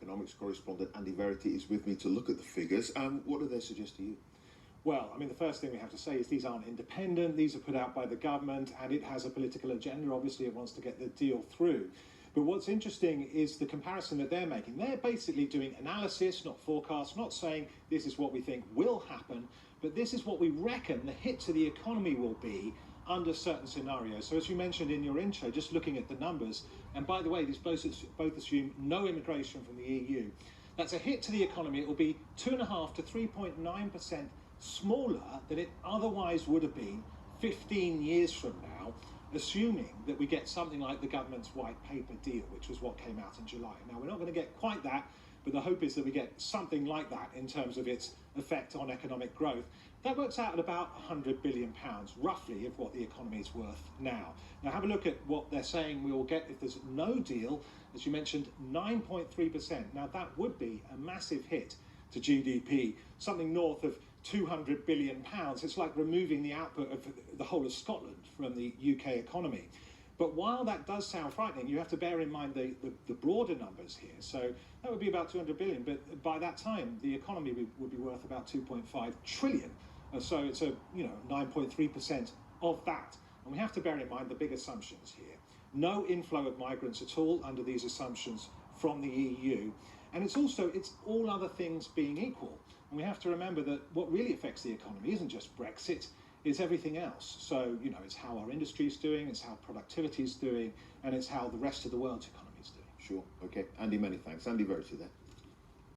economics correspondent Andy Verity is with me to look at the figures. What do they suggest to you? Well, I mean, the first thing we have to say is these aren't independent, these are put out by the government, and it has a political agenda. Obviously, it wants to get the deal through. But what's interesting is the comparison that they're making. They're basically doing analysis, not forecasts, not saying this is what we think will happen, but this is what we reckon the hit to the economy will be under certain scenarios. So as you mentioned in your intro, just looking at the numbers, and by the way, these both assume no immigration from the EU. That's a hit to the economy. It will be 2.5 to 3.9% smaller than it otherwise would have been 15 years from now, assuming that we get something like the government's white paper deal, which was what came out in July. Now, we're not going to get quite that, but the hope is that we get something like that in terms of its effect on economic growth. That works out at about £100 billion, roughly, of what the economy is worth now. Now, have a look at what they're saying we will get if there's no deal. As you mentioned, 9.3%. Now, that would be a massive hit to GDP, something north of £200 billion. It's like removing the output of the whole of Scotland from the UK economy. But while that does sound frightening, you have to bear in mind the broader numbers here. So that would be about 200 billion, but by that time, the economy would be worth about 2.5 trillion. So it's a 9.3% of that. And we have to bear in mind the big assumptions here. No inflow of migrants at all under these assumptions from the EU. And it's all other things being equal. And we have to remember that what really affects the economy isn't just Brexit, it's everything else. So, it's how our industry is doing, it's how productivity is doing, and it's how the rest of the world's economy is doing. Sure, okay. Andy, many thanks. Andy Verity there.